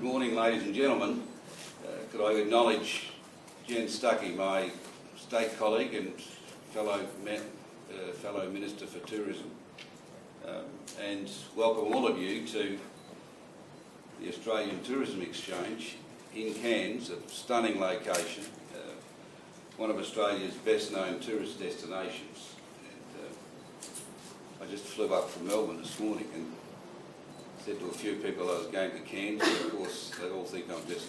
Good morning, ladies and gentlemen. Could I acknowledge Jen Stuckey, my state colleague and fellow Minister for Tourism, and welcome all of you to the Australian Tourism Exchange in Cairns, a stunning location, one of Australia's best-known tourist destinations. And I just flew up from Melbourne this morning and said to a few people I was going to Cairns. Of course, they all think I'm just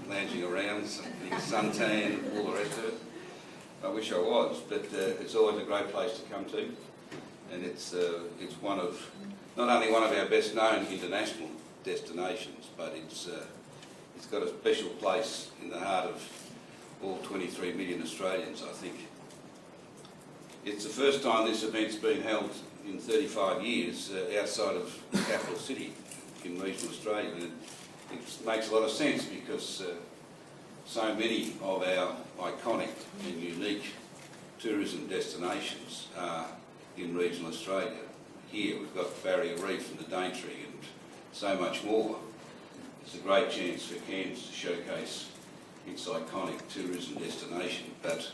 lounging around, getting a suntan, all the rest of it. I wish I was, but it's always a great place to come to, and it's one of, not only one of our best-known international destinations, but it's got a special place in the heart of all 23 million Australians, I think. It's the first time this event's been held in 35 years outside of the capital city in regional Australia, and it makes a lot of sense because so many of our iconic and unique tourism destinations are in regional Australia. Here we've got the Barrier Reef and the Daintree and so much more. It's a great chance for Cairns to showcase its iconic tourism destination, but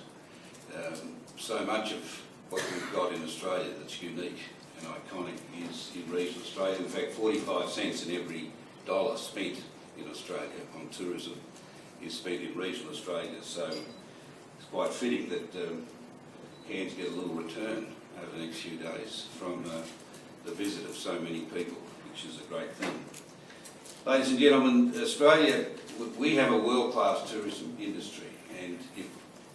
so much of what we've got in Australia that's unique and iconic is in regional Australia. In fact, 45 cents in every dollar spent in Australia on tourism is spent in regional Australia, so it's quite fitting that Cairns get a little return over the next few days from the visit of so many people, which is a great thing. Ladies and gentlemen, Australia, we have a world-class tourism industry, and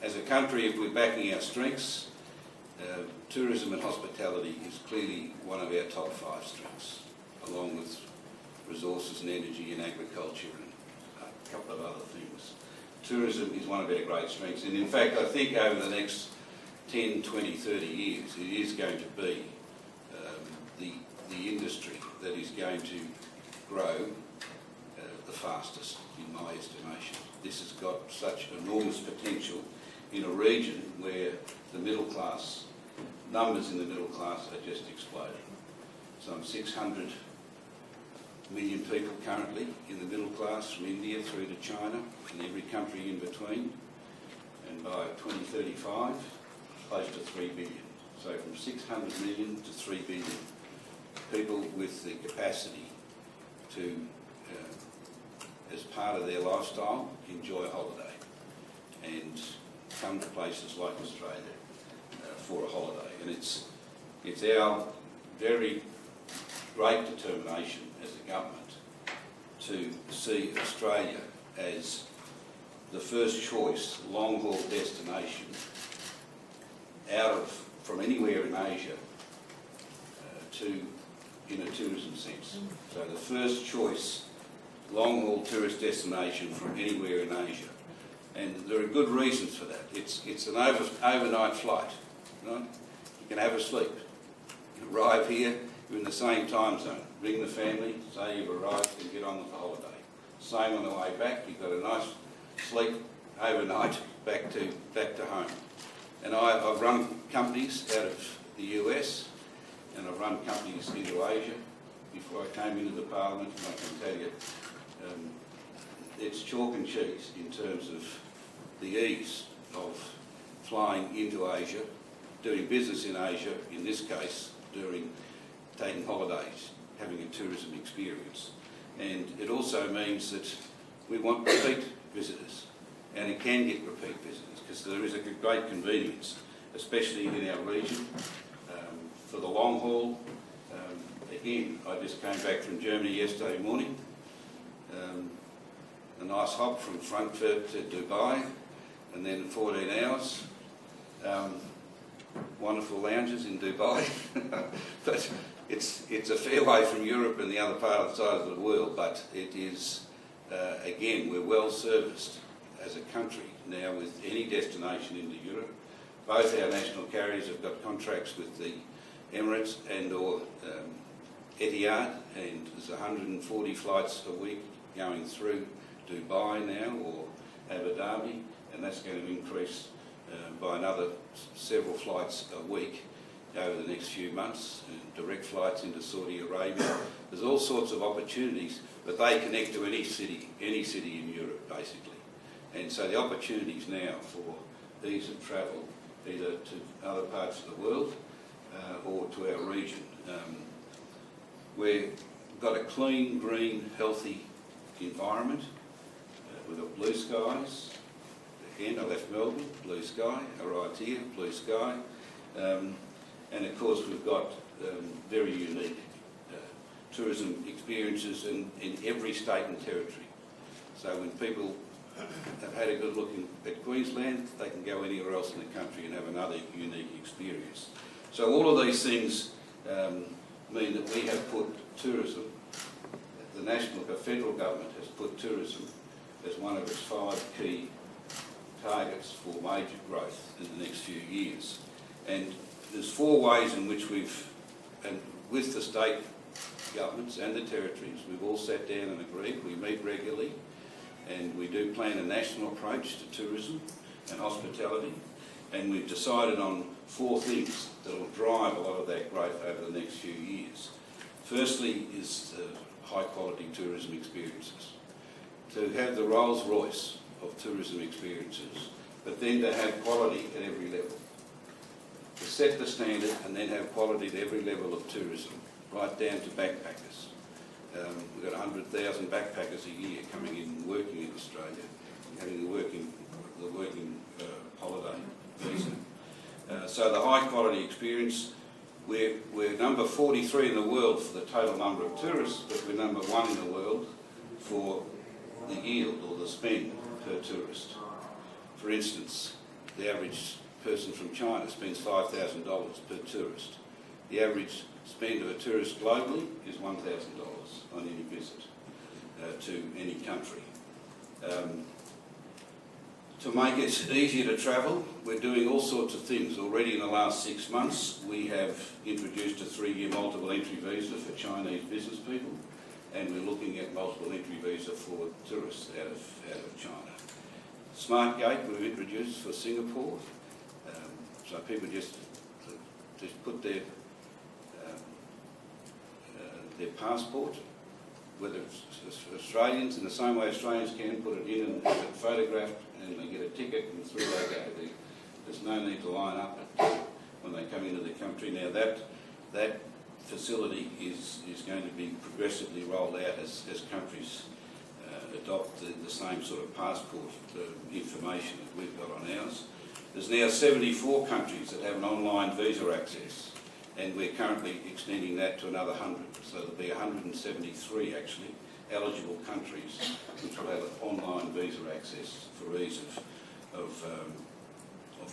as a country, if we're backing our strengths, tourism and hospitality is clearly one of our top 5 strengths, along with resources and energy and agriculture and a couple of other things. Tourism is one of our great strengths, and in fact I think over the next 10, 20, 30 years it is going to be the industry that is going to grow the fastest, in my estimation. This has got such enormous potential in a region where the middle class, numbers in the middle class are just exploding. Some 600 million people currently in the middle class, from India through to China and every country in between, and by 2035 close to 3 billion. So from 600 million to 3 billion people with the capacity to, as part of their lifestyle, enjoy a holiday and come to places like Australia for a holiday. And it's our very great determination as a government to see Australia as the first choice long-haul destination from anywhere in Asia in a tourism sense. So the first choice long-haul tourist destination from anywhere in Asia. And there are good reasons for that. It's an overnight flight, right? You can have a sleep. You arrive here, you're in the same time zone. Bring the family, say you've arrived, and get on with the holiday. Same on the way back, you've got a nice sleep overnight back to home. And I've run companies out of the US, and I've run companies into Asia before I came into the Parliament, and I can tell you, it's chalk and cheese in terms of the ease of flying into Asia, doing business in Asia, in this case, taking holidays, having a tourism experience. And it also means that we want repeat visitors, and it can get repeat visitors because there is a great convenience, especially in our region, for the long haul. Again, I just came back from Germany yesterday morning. A nice hop from Frankfurt to Dubai, and then 14 hours. Wonderful lounges in Dubai, but it's a fair way from Europe and the other part of the side of the world. But it is again, we're well serviced as a country now with any destination into Europe. Both our national carriers have got contracts with the Emirates and/or Etihad, and there's 140 flights a week going through Dubai now, or Abu Dhabi, and that's going to increase by another several flights a week over the next few months, and direct flights into Saudi Arabia, There's all sorts of opportunities, but they connect to any city in Europe, basically. And so the opportunities now for ease of travel, either to other parts of the world or to our region. We've got a clean, green, healthy environment. We've got blue skies. Again, I left Melbourne, blue sky. I arrived here, blue sky. And of course, we've got very unique tourism experiences in every state and territory. So when people have had a good look at Queensland, they can go anywhere else in the country and have another unique experience. So all of these things mean that we have put tourism, the federal government has put tourism as one of its 5 key targets for major growth in the next few years. And there's 4 ways in which and with the state governments and the territories, we've all sat down and agreed. We meet regularly, and we do plan a national approach to tourism and hospitality, and we've decided on 4 things that will drive a lot of that growth over the next few years. Firstly is high quality tourism experiences. To have the Rolls Royce of tourism experiences, but then to have quality at every level. To set the standard and then have quality at every level of tourism, right down to backpackers. We've got 100,000 backpackers a year coming in and working in Australia, having the working holiday visa. So the high quality experience, we're number 43 in the world for the total number of tourists, but we're number 1 in the world for the yield or the spend per tourist. For instance, the average person from China spends $5,000 per tourist. The average spend of a tourist globally is $1,000 on any visit to any country. To make it easier to travel, we're doing all sorts of things. Already in the last 6 months, we have introduced a 3-year multiple entry visa for Chinese business people, and we're looking at multiple entry visa for tourists out of China. Smart Gate we've introduced for Singapore, so people just put their passport, whether it's Australians, in the same way Australians can, put it in and have it photographed, and they get a ticket and through they go. There's no need to line up when they come into the country. Now that facility is going to be progressively rolled out as countries adopt the same sort of passport information that we've got on ours. There's now 74 countries that have an online visa access, and we're currently extending that to another 100. So there'll be 173 actually eligible countries which will have online visa access for ease of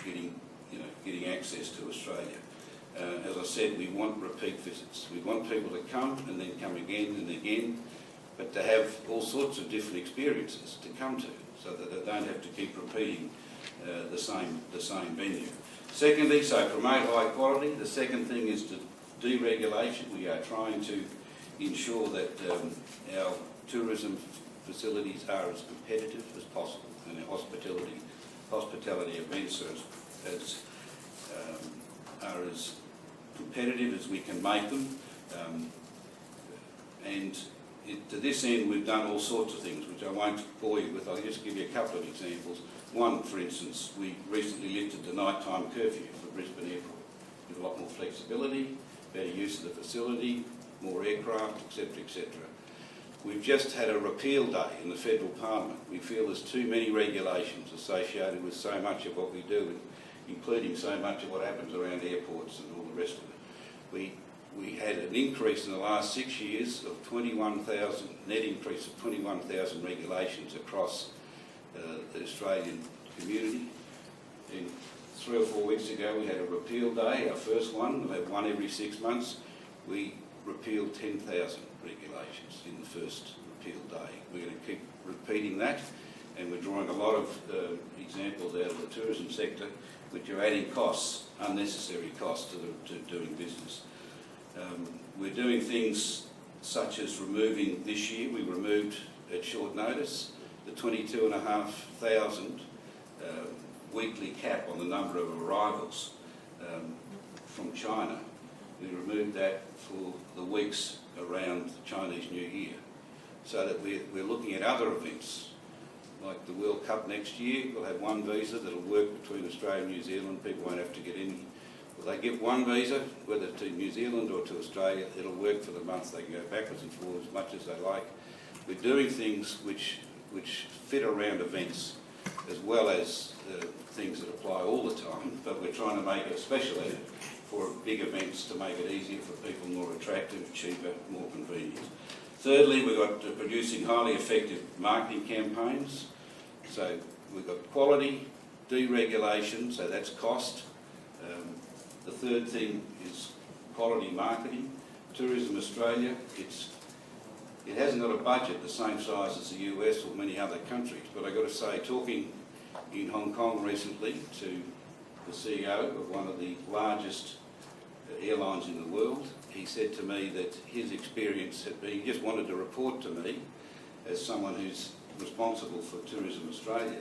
getting access to Australia. As I said, we want repeat visits. We want people to come and then come again and again, but to have all sorts of different experiences to come to, so that they don't have to keep repeating the same venue. Secondly, so promote high quality. The second thing is to deregulation. We are trying to ensure that our tourism facilities are as competitive as possible, and our hospitality events are as competitive as we can make them. To this end, we've done all sorts of things, which I won't bore you with. I'll just give you a couple of examples. One, for instance, we recently lifted the nighttime curfew for Brisbane Airport. With a lot more flexibility, better use of the facility, more aircraft, etc., etc. We've just had a repeal day in the federal parliament. We feel there's too many regulations associated with so much of what we do, including so much of what happens around airports and all the rest of it. We had an increase in the last 6 years of 21,000, net increase of 21,000 regulations across the Australian community. And 3 or 4 weeks ago we had a repeal day, our first one. We'll have one every 6 months. We repealed 10,000 regulations in the first repeal day. We're going to keep repeating that, and we're drawing a lot of examples out of the tourism sector which are adding costs, unnecessary costs to doing business. We're doing things such as removing, this year we removed at short notice the 22,500 weekly cap on the number of arrivals from China. we removed that for the weeks around the Chinese New Year, so that we're looking at other events, like the World Cup next year. We'll have one visa that'll work between Australia and New Zealand. People won't have to get any. Well, they get one visa, whether to New Zealand or to Australia, it'll work for the month. They can go backwards and forwards as much as they like. We're doing things which fit around events, as well as things that apply all the time, but we're trying to make it a special edit for big events to make it easier for people, more attractive, cheaper, more convenient. Thirdly, we've got producing highly effective marketing campaigns. So we've got quality, deregulation, so that's cost. The third thing is quality marketing. Tourism Australia, it hasn't got a budget the same size as the US or many other countries, but I've got to say, talking in Hong Kong recently to the CEO of one of the largest airlines in the world, he said to me that his experience had been, he just wanted to report to me, as someone who's responsible for Tourism Australia,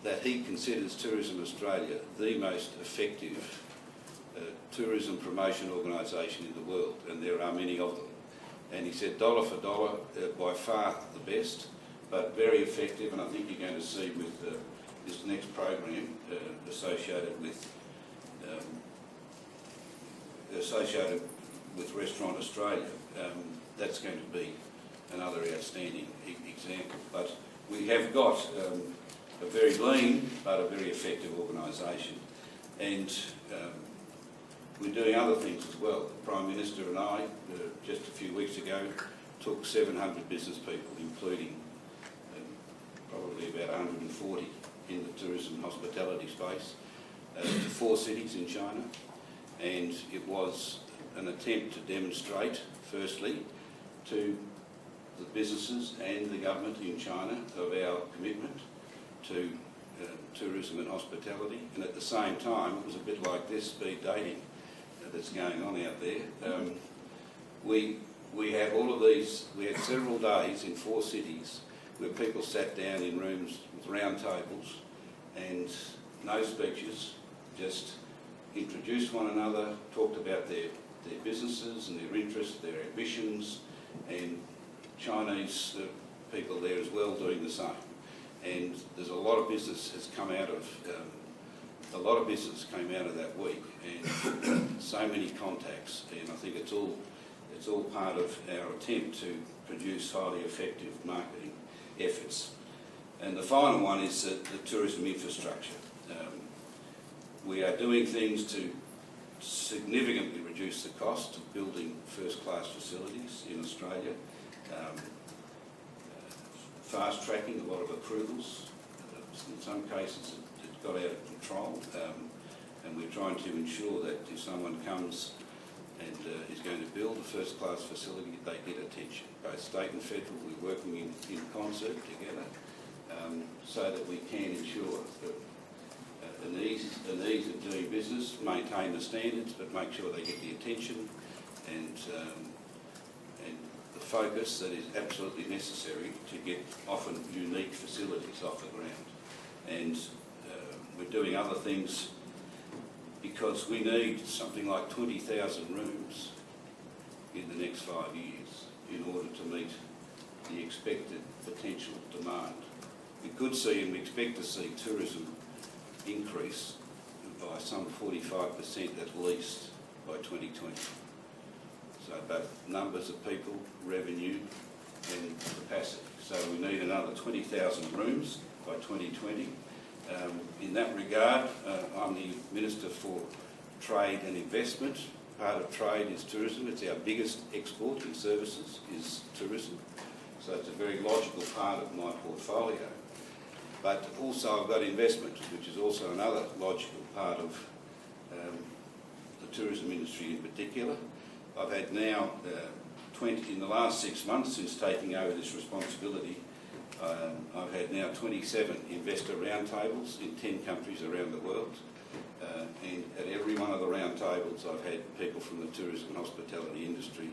that he considers Tourism Australia the most effective tourism promotion organisation in the world, and there are many of them. And he said dollar for dollar, by far the best, but very effective, and I think you're going to see with this next program associated with Restaurant Australia, that's going to be another outstanding example. But we have got a very lean but a very effective organisation, and we're doing other things as well. The Prime Minister and I, just a few weeks ago, took 700 business people, including probably about 140 in the tourism and hospitality space, to 4 cities in China. And it was an attempt to demonstrate, firstly, to the businesses and the government in China of our commitment to tourism and hospitality. And at the same time, it was a bit like this speed dating that's going on out there. We have all of these, we had several days in 4 cities where people sat down in rooms with round tables and no speeches, just introduced one another, talked about their businesses and their interests, their ambitions, and Chinese people there as well doing the same. And there's a lot of business has come out of, came out of that week, and so many contacts, and I think it's all part of our attempt to produce highly effective marketing efforts. And the final one is the tourism infrastructure. We are doing things to significantly reduce the cost of building first-class facilities in Australia, fast-tracking a lot of approvals. In some cases it got out of control, and we're trying to ensure that if someone comes and is going to build a first-class facility, they get attention. Both state and federal, we're working in concert together, so that we can ensure that an ease of doing business, maintain the standards, but make sure they get the attention and the focus that is absolutely necessary to get often unique facilities off the ground. And we're doing other things because we need something like 20,000 rooms in the next 5 years in order to meet the expected potential demand. We could see, and we expect to see, tourism increase by some 45% at least by 2020. So both numbers of people, revenue and capacity. So we need another 20,000 rooms by 2020. In that regard, I'm the Minister for Trade and Investment. Part of trade is tourism. It's our biggest export in services is tourism. So it's a very logical part of my portfolio. But also I've got investment, which is also another logical part of the tourism industry in particular. I've had now in the last 6 months since taking over this responsibility, I've had now 27 investor roundtables in 10 countries around the world. And at every one of the roundtables I've had people from the tourism and hospitality industry,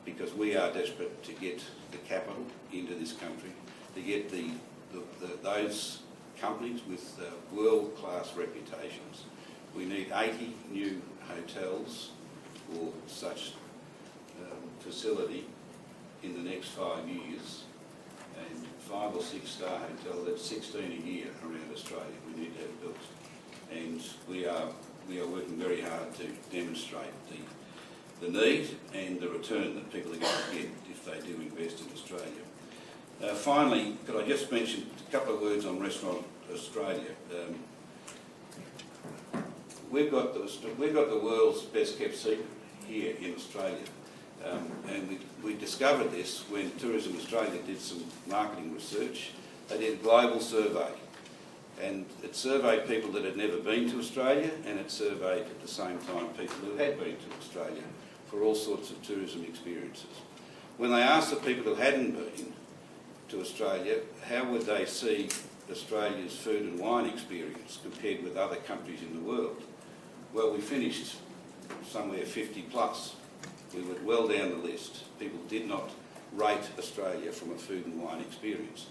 because we are desperate to get the capital into this country, to get those companies with world-class reputations. We need 80 new hotels for such facility in the next 5 years, and 5 or 6 star hotel, that's 16 a year around Australia we need to have built. And we are working very hard to demonstrate the need and the return that people are going to get if they do invest in Australia. Finally, could I just mention a couple of words on Restaurant Australia? We've got the world's best kept secret here in Australia, and we discovered this when Tourism Australia did some marketing research. They did a global survey, and it surveyed people that had never been to Australia, and it surveyed at the same time people who had been to Australia for all sorts of tourism experiences. When they asked the people who hadn't been to Australia how would they see Australia's food and wine experience compared with other countries in the world, well, we finished somewhere 50 plus. We were well down the list. People did not rate Australia from a food and wine experience.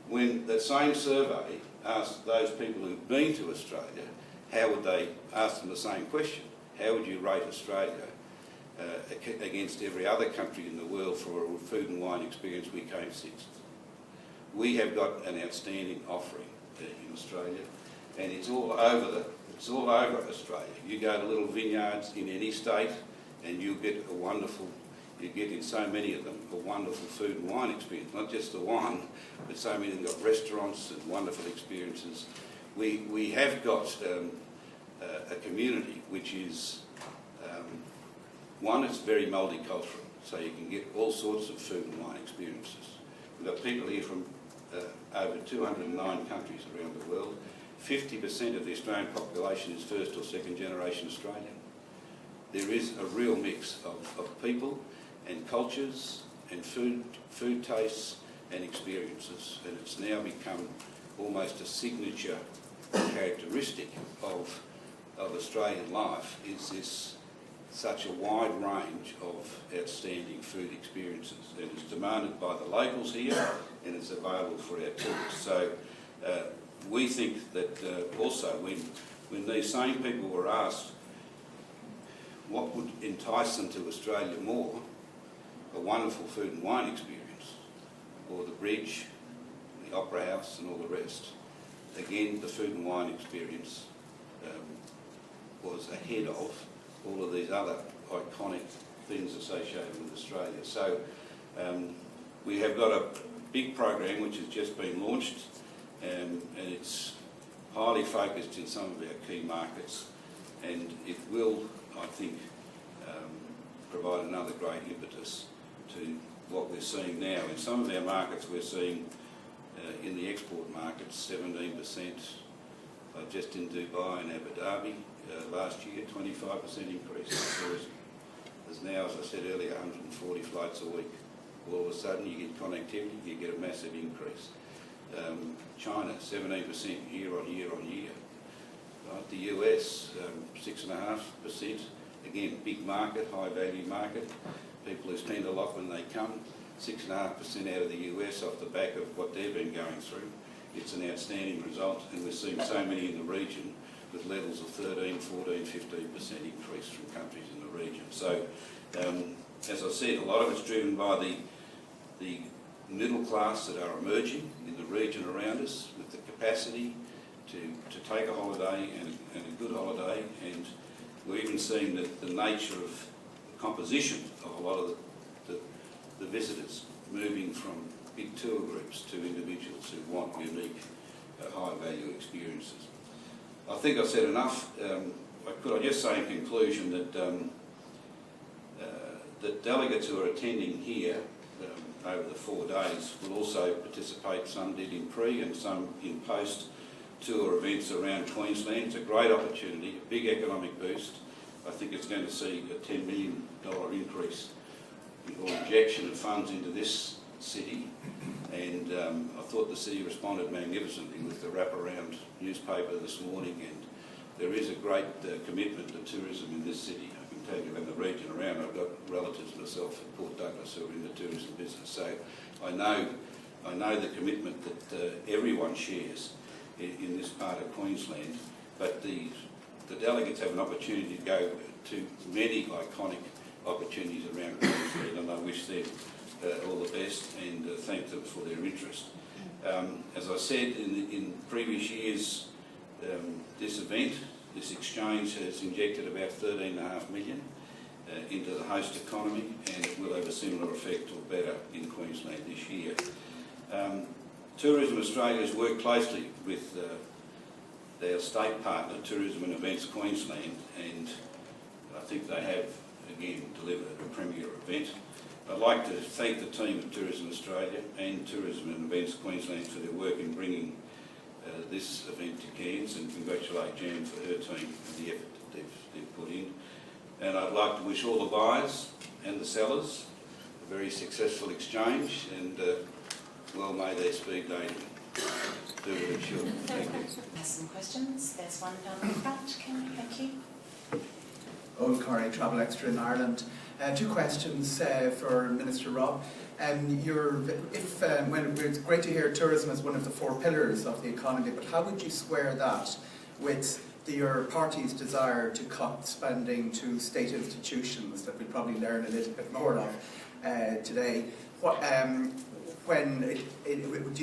When that same survey asked those people who've been to Australia, how would they ask them the same question? How would you rate Australia against every other country in the world for a food and wine experience? We came sixth. We have got an outstanding offering in Australia, and it's all over Australia. You go to little vineyards in any state, and you get in so many of them a wonderful food and wine experience. Not just the wine, but so many of them got restaurants and wonderful experiences. We have got a community which is one, it's very multicultural, so you can get all sorts of food and wine experiences. We've got people here from over 209 countries around the world. 50% of the Australian population is first or second generation Australian. There is a real mix of people and cultures and food tastes and experiences, and it's now become almost a signature characteristic of Australian life, is this such a wide range of outstanding food experiences, and it's demanded by the locals here and it's available for our tourists. So we think that also when these same people were asked what would entice them to Australia more, a wonderful food and wine experience, or the bridge, the opera house and all the rest, again the food and wine experience was ahead of all of these other iconic things associated with Australia. So we have got a big program which has just been launched, and it's highly focused in some of our key markets, and it will, I think, provide another great impetus to what we're seeing now. In some of our markets we're seeing in the export markets 17%, just in Dubai and Abu Dhabi last year, 25% increase in tourism. There's now, as I said earlier, 140 flights a week. All of a sudden you get connectivity, you get a massive increase. China, 17% year on year on year. Right? The US, 6.5%. Again, big market, high value market. People who spend a lot when they come. 6.5% out of the US off the back of what they've been going through. It's an outstanding result, and we're seeing so many in the region with levels of 13, 14, 15% increase from countries in the region. So, as I said, a lot of it's driven by the middle class that are emerging in the region around us with the capacity to take a holiday and a good holiday, and we're even seeing the nature of the composition of a lot of the visitors moving from big tour groups to individuals who want unique, high-value experiences. I think I've said enough. Could I just say in conclusion that that delegates who are attending here over the 4 days will also participate. Some did in pre and some in post-tour events around Queensland. It's a great opportunity, a big economic boost. I think it's going to see a $10 million increase or injection of funds into this city, and I thought the city responded magnificently with the wraparound newspaper this morning, and there is a great commitment to tourism in this city. I can tell you, in the region around, I've got relatives myself at Port Douglas who are in the tourism business, so I know the commitment that everyone shares in this part of Queensland, but the the delegates have an opportunity to go to many iconic opportunities around Queensland, and I wish them all the best and thank them for their interest. As I said in previous years, this event, this exchange has injected about $13.5 million into the host economy, and it will have a similar effect or better in Queensland this year. Tourism Australia has worked closely with their state partner, Tourism and Events Queensland, and I think they have again delivered a premier event. I'd like to thank the team at Tourism Australia and Tourism and Events Queensland for their work in bringing this event to Cairns, and congratulate Jan for her team and the effort that they've put in. And I'd like to wish all the buyers and the sellers a very successful exchange, and well may their speed dating do what it should. Thank you. Has some questions. There's one down the front. Thank you. Corry, Travel Extra in Ireland. Two questions for Minister Robb. It's great to hear tourism as one of the four pillars of the economy, but how would you square that with your party's desire to cut spending to state institutions that we'll probably learn a little bit more of today? Do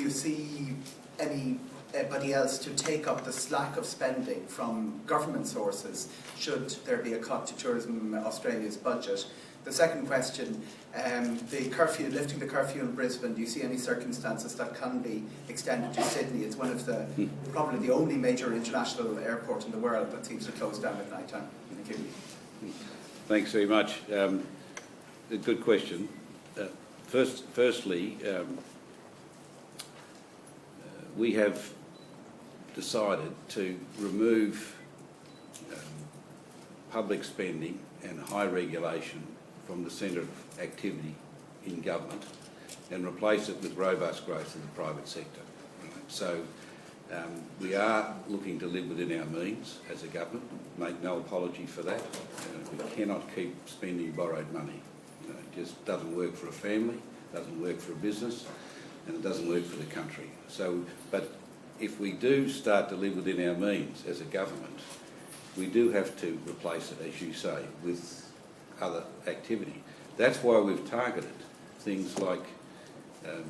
you see anybody else to take up the slack of spending from government sources should there be a cut to Tourism Australia's budget? The second question, lifting the curfew in Brisbane, do you see any circumstances that can be extended to Sydney? It's one of probably the only major international airport in the world that seems to close down at night time. Thank you. Thanks very much. A good question. Firstly, we have decided to remove public spending and high regulation from the centre of activity in government and replace it with robust growth in the private sector. Right? So we are looking to live within our means as a government, make no apology for that. We cannot keep spending borrowed money. It just doesn't work for a family, doesn't work for a business, and it doesn't work for the country. So, but if we do start to live within our means as a government, we do have to replace it, as you say, with other activity. That's why we've targeted things like the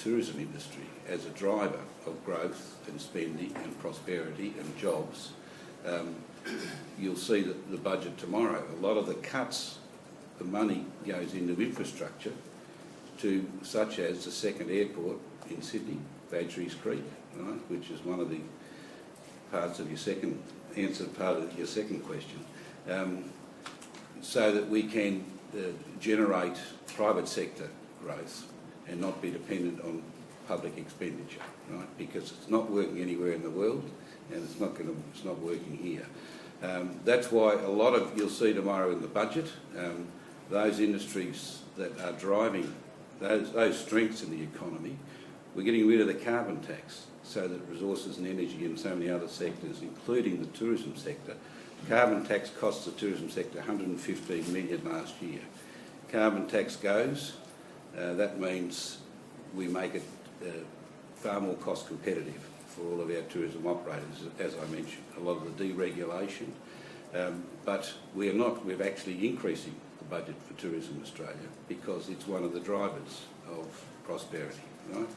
tourism industry as a driver of growth and spending and prosperity and jobs. You'll see that the budget tomorrow, a lot of the cuts, the money goes into infrastructure to such as the second airport in Sydney, Badgerys Creek, right, which is one of the parts of your second question, so that we can generate private sector growth and not be dependent on public expenditure, right? Because it's not working anywhere in the world, and it's not working here. That's why you'll see tomorrow in the budget, those industries that are driving those strengths in the economy. We're getting rid of the carbon tax so that resources and energy and so many other sectors, including the tourism sector, carbon tax cost the tourism sector $115 million last year. Carbon tax goes, that means we make it far more cost competitive for all of our tourism operators, as I mentioned, a lot of the deregulation. But we're actually increasing the budget for Tourism Australia because it's one of the drivers of prosperity, right?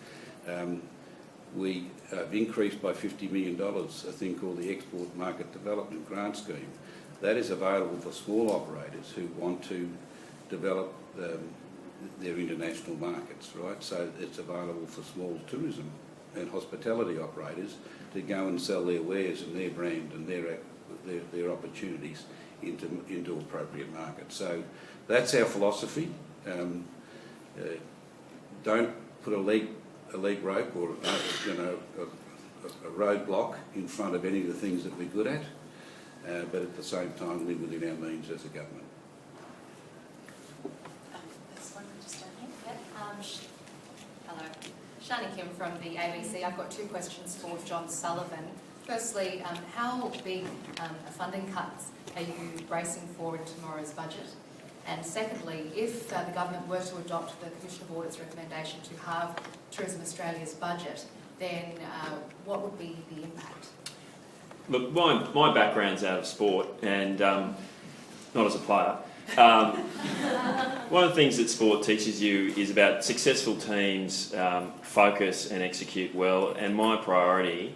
We have increased by $50 million a thing called the Export Market Development Grant Scheme. That is available for small operators who want to develop their international markets, right? So it's available for small tourism and hospitality operators to go and sell their wares and their brand and their opportunities into appropriate markets. So that's our philosophy. Don't put a leg rope or a roadblock in front of any of the things that we're good at, but at the same time live within our means as a government. There's one just down here. Hello, Shani Kim from the ABC. I've got two questions for John Sullivan. Firstly, how big a funding cuts are you bracing for in tomorrow's budget? And secondly, if the government were to adopt the Commission of Audit's recommendation to halve Tourism Australia's budget, then what would be the impact? Look, my background's out of sport and not as a player. One of the things that sport teaches you is about successful teams focus and execute well, and my priority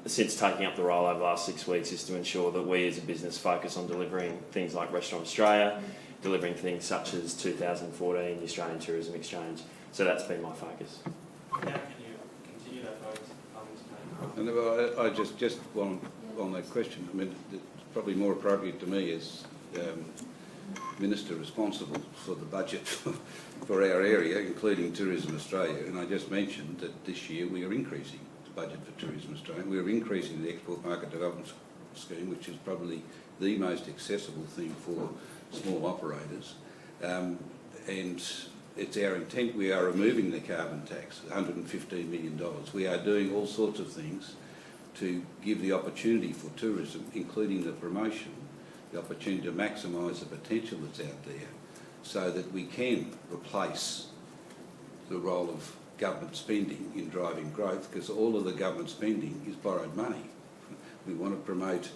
since taking up the role over the last 6 weeks is to ensure that we as a business focus on delivering things like Restaurant Australia, delivering things such as 2014, the Australian Tourism Exchange. So that's been my focus. How can you continue that focus? And I just on that question, I mean, it's probably more appropriate to me as Minister responsible for the budget for our area, including Tourism Australia. And I just mentioned that this year we are increasing the budget for Tourism Australia. We are increasing the Export Market Development Scheme, which is probably the most accessible thing for small operators. And it's our intent, we are removing the carbon tax, $115 million. We are doing all sorts of things to give the opportunity for tourism, including the promotion, the opportunity to maximise the potential that's out there so that we can replace the role of government spending in driving growth, because all of the government spending is borrowed money. We want to promote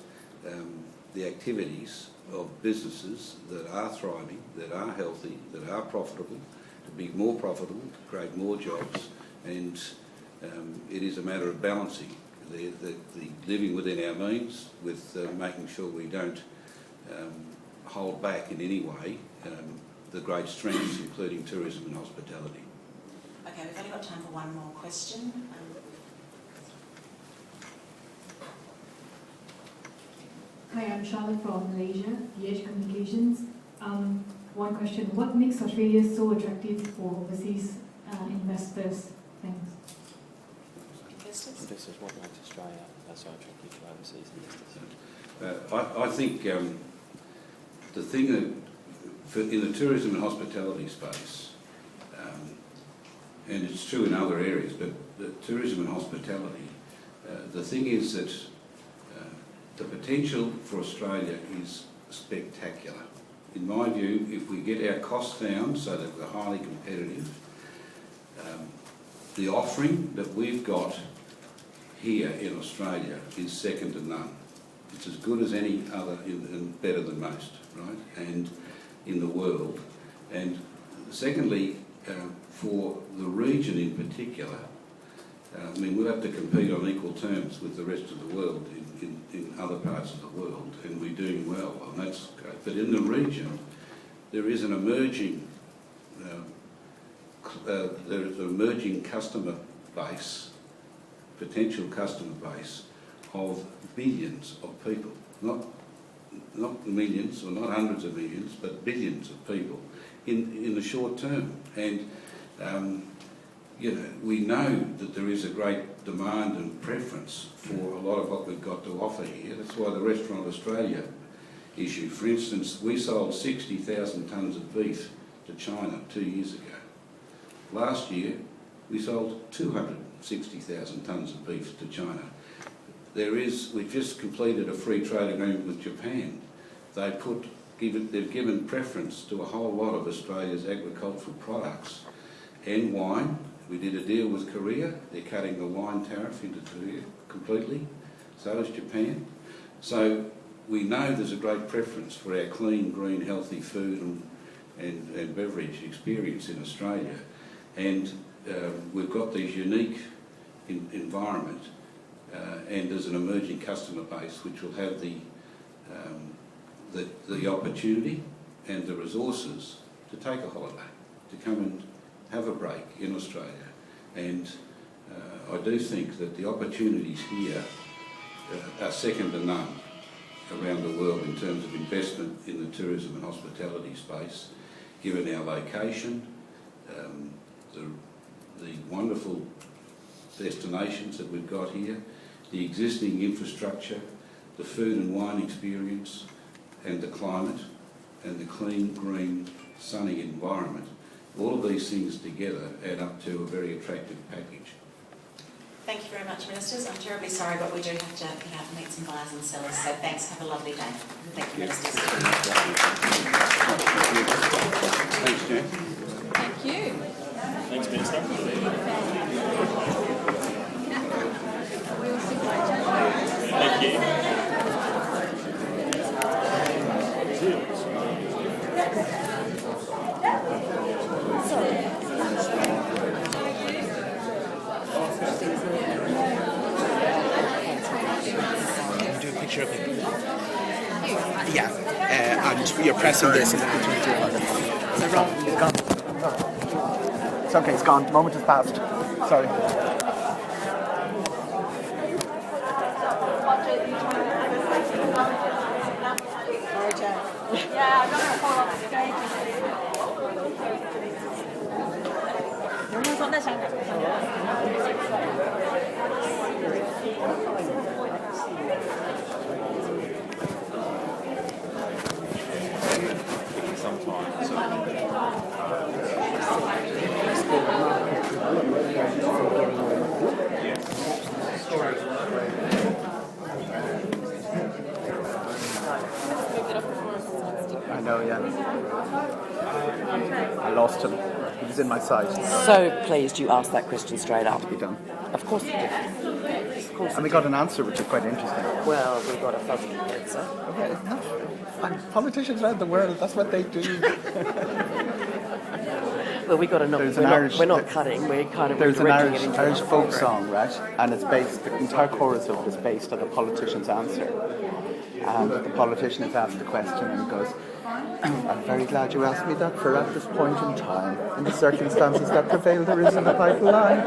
the activities of businesses that are thriving, that are healthy, that are profitable, to be more profitable, to create more jobs, and it is a matter of balancing the living within our means with making sure we don't hold back in any way the great strengths, including tourism and hospitality. Okay, we've only got time for one more question. Hi, I'm Charlotte from Malaysia, DH Communications. One question, what makes Australia so attractive for overseas investors? Thanks. Investors? What makes Australia so attractive to overseas investors? I think the thing that, in the tourism and hospitality space, and it's true in other areas, but the tourism and hospitality, the thing is that the potential for Australia is spectacular. In my view, if we get our costs down so that we're highly competitive, the offering that we've got here in Australia is second to none. It's as good as any other and better than most, right? And in the world. And secondly, for the region in particular, I mean, we'll have to compete on equal terms with the rest of the world in other parts of the world, and we're doing well, and that's great. But in the region, there is an emerging, customer base, potential customer base of billions of people, not millions or not hundreds of millions, but billions of people in the short term. And you know, we know that there is a great demand and preference for a lot of what we've got to offer here. That's why the Restaurant Australia issue, for instance, we sold 60,000 tonnes of beef to China 2 years ago. Last year, we sold 260,000 tonnes of beef to China. We've just completed a free trade agreement with Japan. They've given preference to a whole lot of Australia's agricultural products and wine. We did a deal with Korea. They're cutting the wine tariff into Korea completely. So is Japan. So we know there's a great preference for our clean, green, healthy food and beverage experience in Australia. And we've got these unique environment and there's an emerging customer base which will have the opportunity and the resources to take a holiday, to come and have a break in Australia. And I do think that the opportunities here are second to none around the world in terms of investment in the tourism and hospitality space, given our location, the wonderful destinations that we've got here, the existing infrastructure, the food and wine experience, and the climate, and the clean, green, sunny environment. All of these things together add up to a very attractive package. Thank you very much, Ministers. I'm terribly sorry, but we do have to get out and meet some buyers and sellers, so thanks. Have a lovely day. Thank you, Ministers. Thanks, Jan. Thank you. Thanks, Minister. Thank you. Sure thing. Yeah, and you're pressing this and it'll turn to your mother. It's gone. It's gone. It's okay, it's gone. The moment has passed. Sorry. Yeah, I'm not going to fall off the stage.有冇講得上？ I know, yeah. I lost him. He was in my sight. So pleased you asked that question straight up. To be done. Of course you did. Of course. And we got an answer, which is quite interesting. Well, we got a fuzzy answer. Okay, politicians around the world, that's what they do. Well, we got a number. We're not cutting. We're kind of There's an redirecting it into Irish a folk program. song, right? And it's based, the entire chorus of it is based on a politician's answer. And the politician is asked the question and he goes, I'm very glad you asked me that, for at this point in time, in the circumstances that prevail, there isn't a pipeline.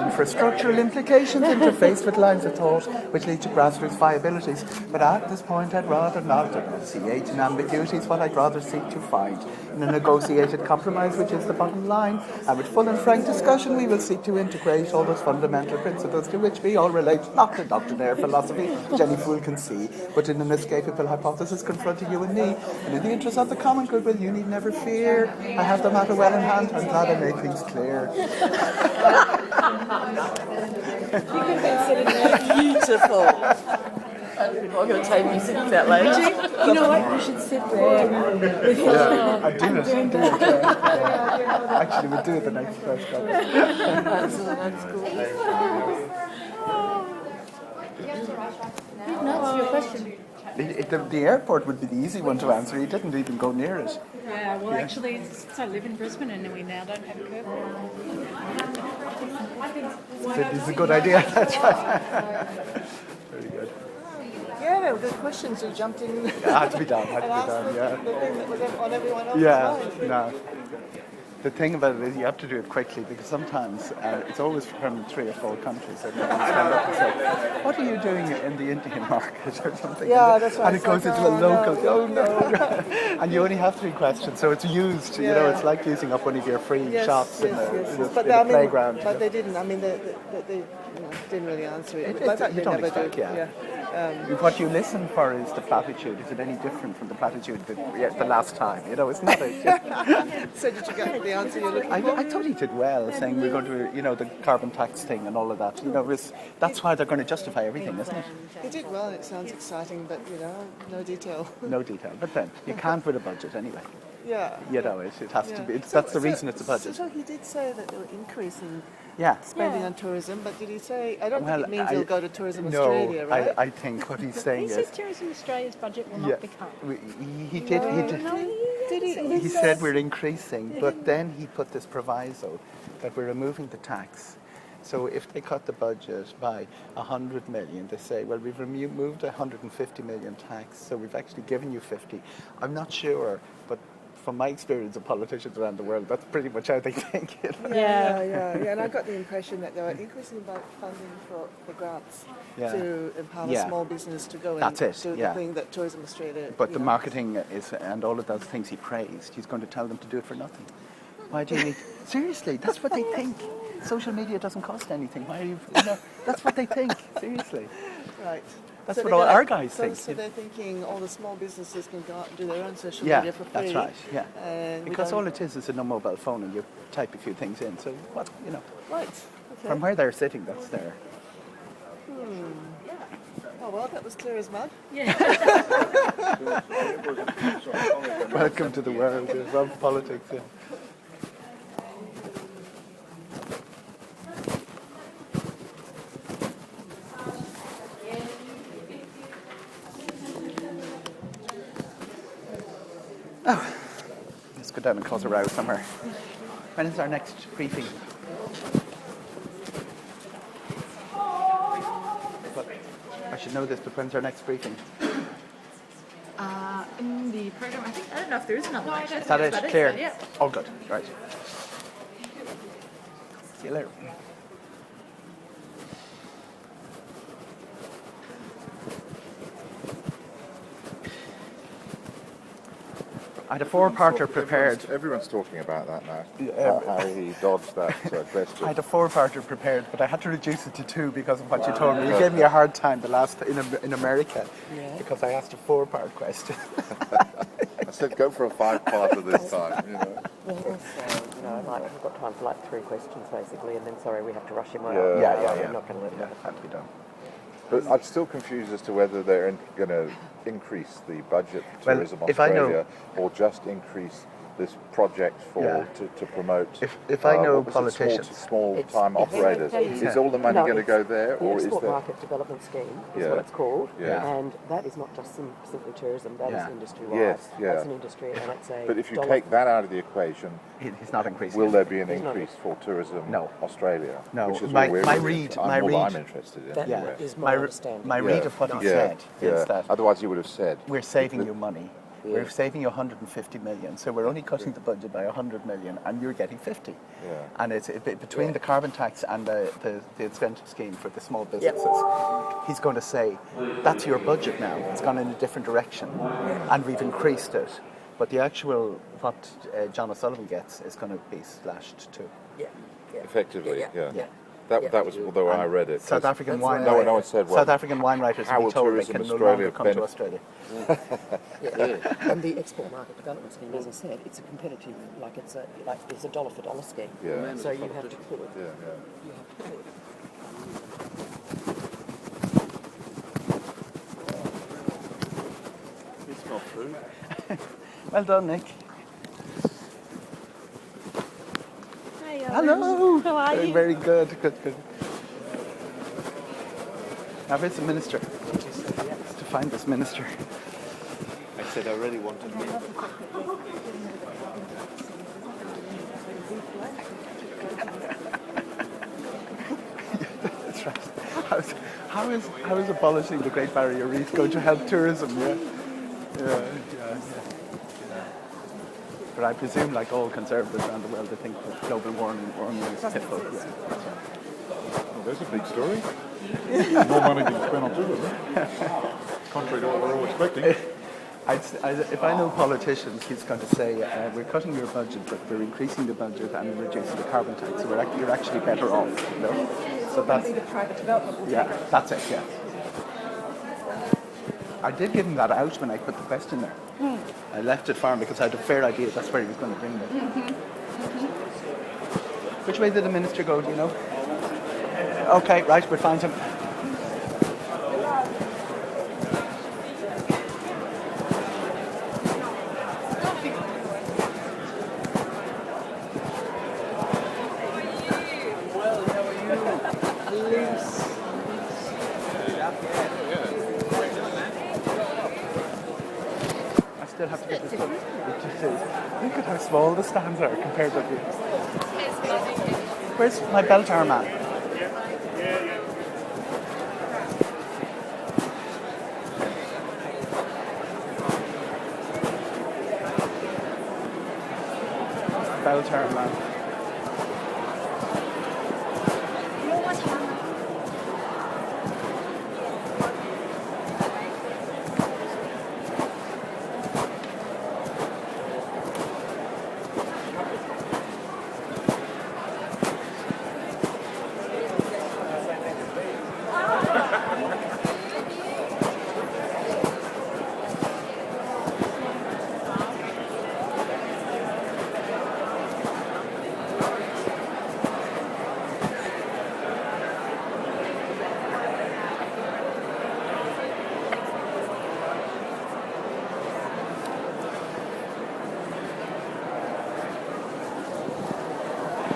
Infrastructural implications interfaced with lines of thought which lead to grassroots viabilities. But at this point, I'd rather not enunciate an ambiguity is what I'd rather seek to find in a negotiated compromise, which is the bottom line. And with full and frank discussion, we will seek to integrate all those fundamental principles to which we all relate, not the doctrinaire philosophy, which any fool can see, but in an escapable hypothesis confronting you and me. And in the interest of the common goodwill, you need never fear. I have the matter well in hand. I'm glad I made things clear. You could have been sitting there. Beautiful. I'm not going to tell you sitting that late. You know what? You should sit there. With Yeah, I do it. Yeah. Actually, we'll do it the next press conference. That's cool. Didn't answer your question. The airport would be the easy one to answer. He didn't even go near it. Yeah, well, actually, since I live in Brisbane and we now don't have a curb. It's a good idea. That's right. Very good. Yeah, no, the questions you jumped in. Had to be done. Had to be done. Yeah. The thing that was on everyone else's mind. No. The thing about it is you have to do it quickly because sometimes it's always from 3 or 4 countries. So people stand up and say, what are you doing in the Indian market or something? Yeah, that's right. And it goes into a local, and you only have 3 questions, so it's used, you know, it's like using up one of your free shots in the playground. But they didn't. I mean, they didn't really answer it. You don't expect, what you listen for is the platitude. Is it any different from the platitude the last time? You know, it's not. So did you get the answer you're looking for? I thought he did well, saying we're going to, the carbon tax thing and all of that. You know, that's why they're going to justify everything, isn't it? He did well. It sounds exciting, but no detail. No detail. But then you can't with a budget anyway. Yeah. You know, it has to be. That's the reason it's a budget. So he did say that they were increasing Yeah. spending on tourism, but did he say? I don't Well, think it means he'll go to Tourism No, Australia, right? I think what he's saying He is. said Tourism Australia's budget will not be cut. He did. Did he? He said we're increasing, but then he put this proviso that we're removing the tax. So if they cut the budget by 100 million, they say, well, we've removed 150 million tax, so we've actually given you 50. I'm not sure, but from my experience of politicians around the world, that's pretty much how they think. You know? Yeah. And I got the impression that they were increasing funding for grants to empower small business to go and do the thing that Tourism Australia. But the marketing is, and all of those things he praised, he's going to tell them to do it for nothing. Why do you need? Seriously, that's what they think. Social media doesn't cost anything. Why are you? That's what they think. Seriously. Right. That's what all our guys think. So they're thinking all the small businesses can go out and do their own social Yeah, media for free. that's right. Yeah. And Because all it is a mobile phone, and you type a few things in. So what? Right. Okay. From where they're sitting, that's there. Oh well, that was clear as mud. Welcome to the world of Robb politics. Yeah. Oh, let's go down and cause a row somewhere. When is our next briefing? But I should know this, but when's our next briefing? the program. I don't know if there is another lecture. Is that it? But Clear? yeah. Oh, good. Right. See you later. I had a four-parter prepared. Everyone's talking about that now. How he dodged that question. I had a four-parter prepared, but I had to reduce it to two because of what you told me. You gave me a hard time the last in America because I asked a four-part question. I said go for a 5-parter this time. Well, also, we've got time for like 3 questions basically, and then sorry, we have to rush him out. Yeah. We're not going to let him. Had to be done. But I'm still confused as to whether they're going to increase the budget for Well, Tourism if I know- Australia or just increase this project for to promote. If I know what was it, politicians- small-time operators. Is all the money going to go there, The or is Export there? Market Development Scheme is Yeah. what it's called, Yeah. and that is not just simply tourism, that is industry-wide. Yes, yeah. That's an industry, and it's a But if you dollar- take that out of the equation, He's not increasing. will there be an He's not- increase for Tourism No. Australia? No. Which is My- what we're my really- read- I'm, my all read- I'm interested in. That anyway. is my understanding. My read of what he said is that Otherwise, you would have said we're saving you money. We're saving you 150 million, so we're only cutting the budget by 100 million, and you're getting 50. Yeah. And it's between the carbon tax and the incentive scheme for the small businesses. He's going to say, that's your budget now. It's gone in a different direction, and we've increased it. But the actual what John O'Sullivan gets is going to be slashed too. effectively. Yeah. Yeah. That was although I read it. South African wine. No one said. Well, South African wine writers how will will be told they Tourism can no Australia longer come to benefit? Australia. And the Export Market Development Scheme, as I said, it's a competitive, it's a dollar for dollar scheme. Yeah. So you have to put. Yeah. You have to put. It's not true. Well done, Nick. Hey, Hello. How are you? Very good. Good. Now, where's the minister? To find this minister. I said I really wanted to. That's right. How is abolishing the Great Barrier Reef going to help tourism? Yeah. But I presume, like all conservatives around the world, they think that global warming is pitiful. Yeah, that's right. Well, there's a big story. More money to spend on tourism. Contrary to what we're all expecting. If I know politicians, he's going to say, we're cutting your budget, but we're increasing the budget and reducing the carbon tax, so you're actually better off. You know? So that's the private development will take it. that's it, yeah. I did give him that out when I put the question there. I left it for him because I had a fair idea that's where he was going to bring me. Which way did the minister go, do you know? Okay, right, we'll find him. I still have to get this done. It just is. Look at how small the stands are compared to the... Where's my bell tower man? Bell tower man.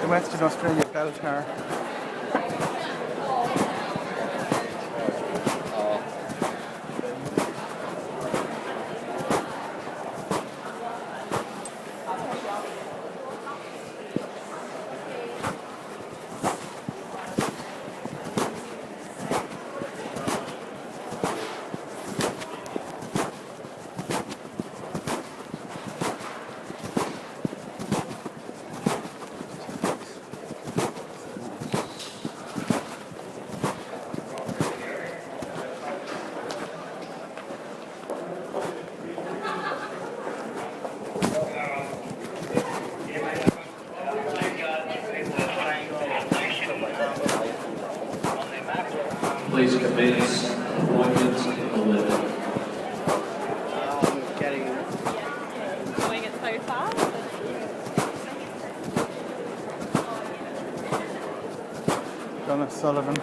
The Western Australia bell tower. Please commence appointments at 11. Doing it so far. Donna Sullivan.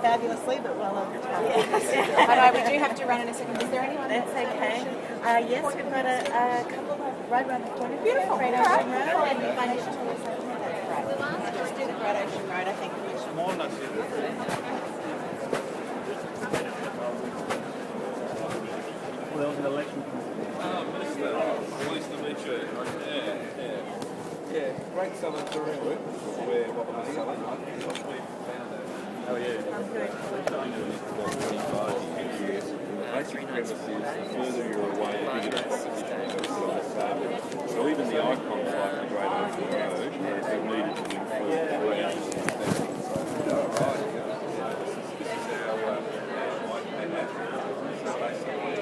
Fabulously, but well over time. Yes. I know, we do have to run in a second. Is there anyone? That's okay. Yes, we've got a couple of right around the corner. Beautiful. Great All right. Ocean Road and Well, Finish Tours. That's right. Just do the Great Ocean Road, I think. Well, there was an election. Minister, pleased to meet you. Yeah, great southern touring work. Where what was selling? Oh yeah. I'm good. The basic premise is the further you're away, the bigger the competition is. So even the icons like the Great Ocean Road are needed to include the ground. This is how like basically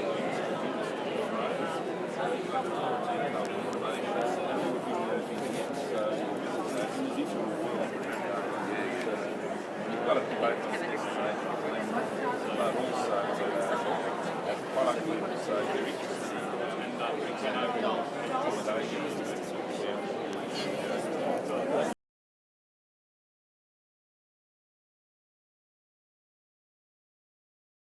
you've got to promote this but also as a product, so very